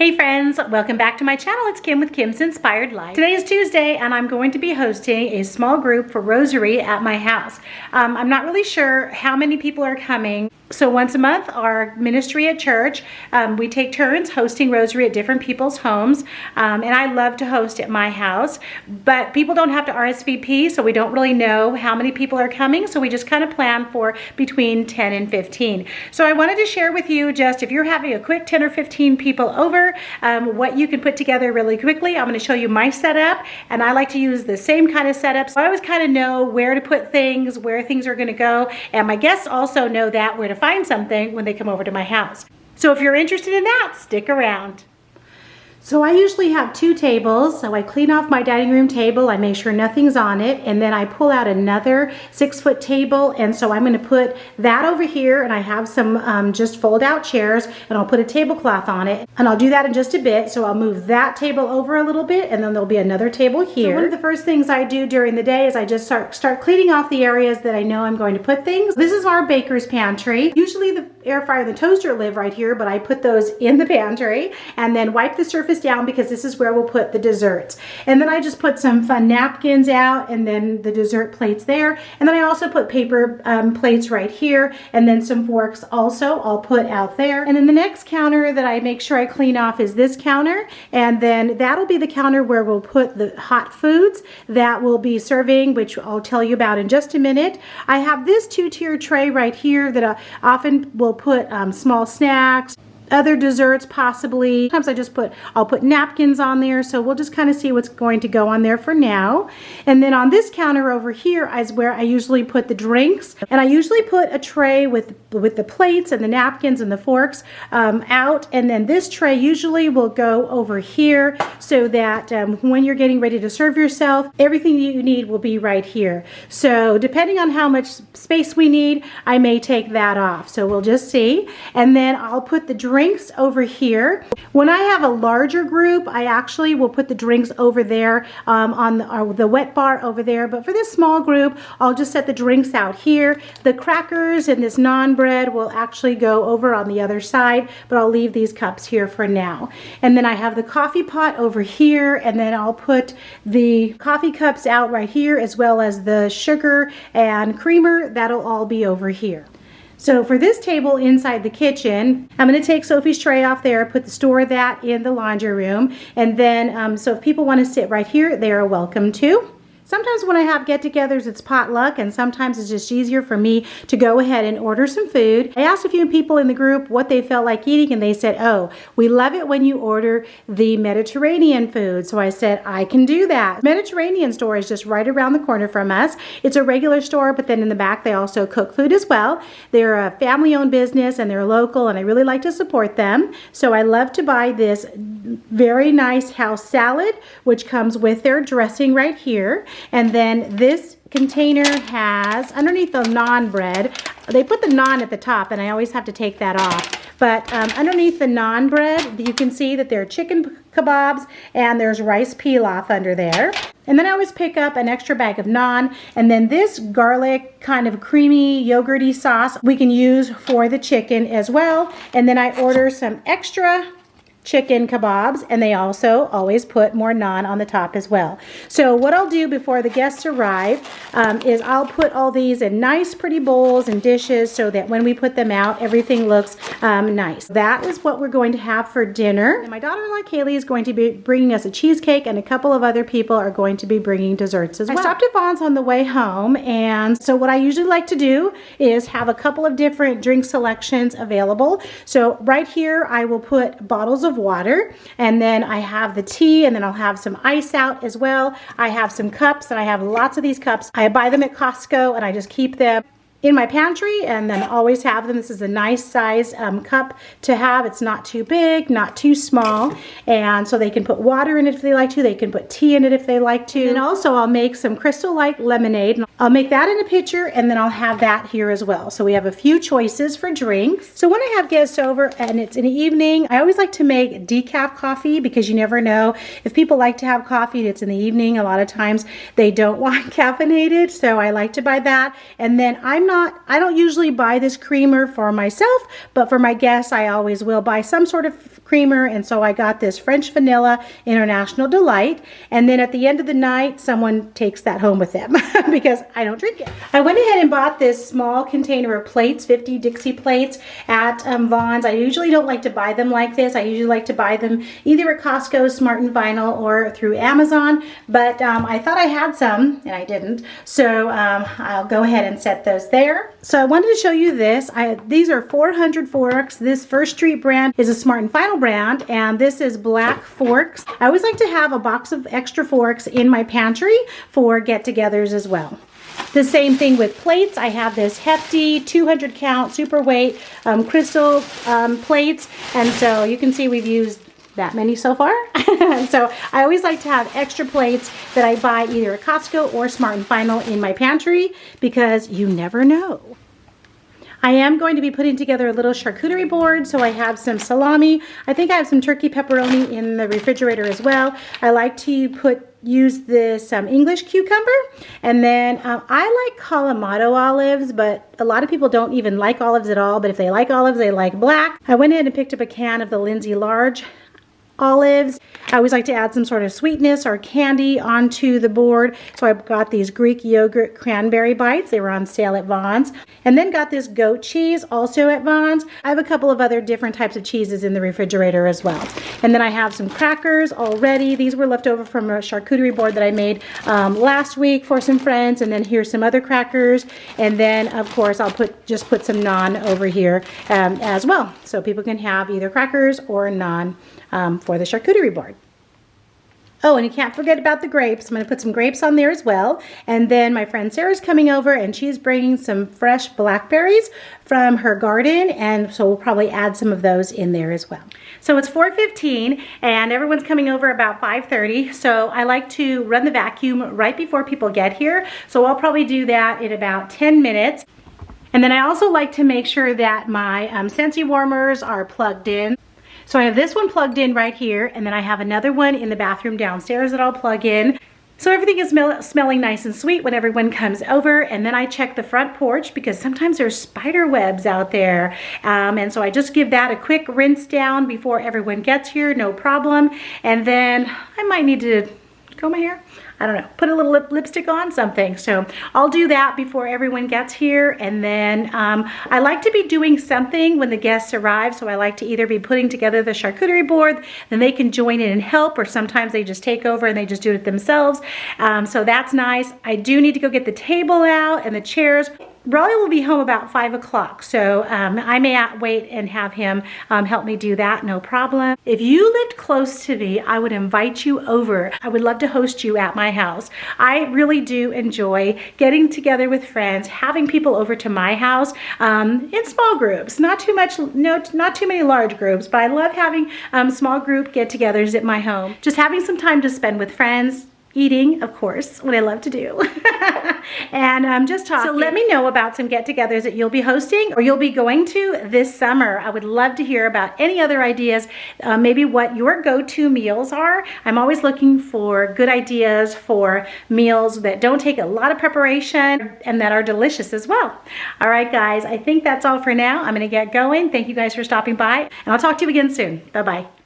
Hey friends, welcome back to my channel. It's Kim with Kim's Inspired Life. Today is Tuesday and I'm going to be hosting a small group for Rosary at my house. I'm not really sure how many people are coming. So once a month, our ministry at church, we take turns hosting Rosary at different people's homes. And I love to host at my house, but people don't have to RSVP, so we don't really know how many people are coming. So we just kind of plan for between 10 and 15. So I wanted to share with you just if you're having a quick 10 or 15 people over, what you can put together really quickly. I'm going to show you my setup, and I like to use the same kind of setup. So I always kind of know where to put things, where things are going to go, and my guests also know that where to find something when they come over to my house. So if you're interested in that, stick around. So I usually have two tables, so I clean off my dining room table, I make sure nothing's on it, and then I pull out another 6-foot table, and so I'm going to put that over here, and I have some just fold out chairs, and I'll put a tablecloth on it, and I'll do that in just a bit. So I'll move that table over a little bit, and then there'll be another table here. So one of the first things I do during the day is I just start cleaning off the areas that I know I'm going to put things. This is our baker's pantry. Usually the air fryer and the toaster live right here, but I put those in the pantry, and then wipe the surface down because this is where we'll put the desserts. And then I just put some fun napkins out, and then the dessert plates there. And then I also put paper plates right here, and then some forks also I'll put out there. And then the next counter that I make sure I clean off is this counter, and then that'll be the counter where we'll put the hot foods that we'll be serving, which I'll tell you about in just a minute. I have this 2-tier tray right here that I often will put small snacks, other desserts possibly. Sometimes I'll put napkins on there, so we'll just kind of see what's going to go on there for now. And then on this counter over here is where I usually put the drinks, and I usually put a tray with the plates and the napkins and the forks out, and then this tray usually will go over here so that when you're getting ready to serve yourself, everything you need will be right here. So depending on how much space we need, I may take that off, so we'll just see. And then I'll put the drinks over here. When I have a larger group, I actually will put the drinks over there on the wet bar over there, but for this small group, I'll just set the drinks out here. The crackers and this naan bread will actually go over on the other side, but I'll leave these cups here for now. And then I have the coffee pot over here, and then I'll put the coffee cups out right here, as well as the sugar and creamer. That'll all be over here. So for this table inside the kitchen, I'm going to take Sophie's tray off there, store that in the laundry room, and then so if people want to sit right here, they are welcome to. Sometimes when I have get-togethers, it's potluck, and sometimes it's just easier for me to go ahead and order some food. I asked a few people in the group what they felt like eating, and they said, oh, we love it when you order the Mediterranean food. So I said, I can do that. Mediterranean store is just right around the corner from us. It's a regular store, but then in the back, they also cook food as well. They're a family-owned business, and they're local, and I really like to support them. So I love to buy this very nice house salad, which comes with their dressing right here. And then this container has, underneath the naan bread, they put the naan at the top, and I always have to take that off. But underneath the naan bread, you can see that there are chicken kabobs, and there's rice pilaf under there. And then I always pick up an extra bag of naan, and then this garlic kind of creamy yogurty sauce we can use for the chicken as well. And then I order some extra chicken kabobs, and they also always put more naan on the top as well. So what I'll do before the guests arrive is I'll put all these in nice pretty bowls and dishes so that when we put them out, everything looks nice. That is what we're going to have for dinner. And my daughter-in-law Kaylee is going to be bringing us a cheesecake, and a couple of other people are going to be bringing desserts as well. I stopped at Vaughn's on the way home, and so what I usually like to do is have a couple of different drink selections available. So right here I will put bottles of water, and then I have the tea, and then I'll have some ice out as well. I have some cups, and I have lots of these cups. I buy them at Costco, and I just keep them in my pantry, and then always have them. This is a nice size cup to have. It's not too big, not too small, and so they can put water in it if they like to. They can put tea in it if they like to. And also I'll make some Crystal Light lemonade. I'll make that in a pitcher, and then I'll have that here as well. So we have a few choices for drinks. So when I have guests over and it's in the evening, I always like to make decaf coffee, because you never know if people like to have coffee and it's in the evening. A lot of times they don't want caffeinated, so I like to buy that. And then I'm I don't usually buy this creamer for myself, but for my guests, I always will buy some sort of creamer. And so I got this French Vanilla International Delight. And then at the end of the night, someone takes that home with them because I don't drink it. I went ahead and bought this small container of plates, 50 Dixie plates at Vons. I usually don't like to buy them like this. I usually like to buy them either at Costco, Smart & Vinyl, or through Amazon. But I thought I had some, and I didn't. So I'll go ahead and set those there. So I wanted to show you this. These are 400 forks. This First Street brand is a Smart & Final brand, and this is black forks. I always like to have a box of extra forks in my pantry for get-togethers as well. The same thing with plates. I have this hefty 200 count super weight crystal plates, and so you can see we've used that many so far. So I always like to have extra plates that I buy either at Costco or Smart & Final in my pantry because you never know. I am going to be putting together a little charcuterie board, so I have some salami. I think I have some turkey pepperoni in the refrigerator as well. I like to use this English cucumber, and then I like Kalamata olives, but a lot of people don't even like olives at all, but if they like olives, they like black. I went ahead and picked up a can of the Lindsay Large olives. I always like to add some sort of sweetness or candy onto the board. So I got these Greek yogurt cranberry bites. They were on sale at Vons. And then got this goat cheese also at Vons. I have a couple of other different types of cheeses in the refrigerator as well. And then I have some crackers already. These were left over from a charcuterie board that I made last week for some friends. And then here's some other crackers. And then of course I'll just put some naan over here as well. So people can have either crackers or naan for the charcuterie board. Oh, and you can't forget about the grapes. I'm going to put some grapes on there as well. And then my friend Sarah's coming over, and she's bringing some fresh blackberries from her garden, and so we'll probably add some of those in there as well. So it's 4:15, and everyone's coming over about 5:30. So I like to run the vacuum right before people get here. So I'll probably do that in about 10 minutes. And then I also like to make sure that my Scentsy warmers are plugged in. So I have this one plugged in right here, and then I have another one in the bathroom downstairs that I'll plug in. So everything is smelling nice and sweet when everyone comes over. And then I check the front porch because sometimes there's spider webs out there. And so I just give that a quick rinse down before everyone gets here, no problem. And then I might need to comb my hair. I don't know, put a little lipstick on something. So I'll do that before everyone gets here. And then I like to be doing something when the guests arrive. So I like to either be putting together the charcuterie board, then they can join in and help, or sometimes they just take over and they just do it themselves. So that's nice. I do need to go get the table out and the chairs. Raleigh will be home about 5 o'clock, so I may wait and have him help me do that, no problem. If you lived close to me, I would invite you over. I would love to host you at my house. I really do enjoy getting together with friends, having people over to my house in small groups. Not too many large groups, but I love having small group get-togethers at my home. Just having some time to spend with friends, eating, of course, what I love to do, and just talking. So let me know about some get-togethers that you'll be hosting or you'll be going to this summer. I would love to hear about any other ideas, maybe what your go-to meals are. I'm always looking for good ideas for meals that don't take a lot of preparation and that are delicious as well. All right, guys, I think that's all for now. I'm going to get going. Thank you guys for stopping by, and I'll talk to you again soon. Bye-bye.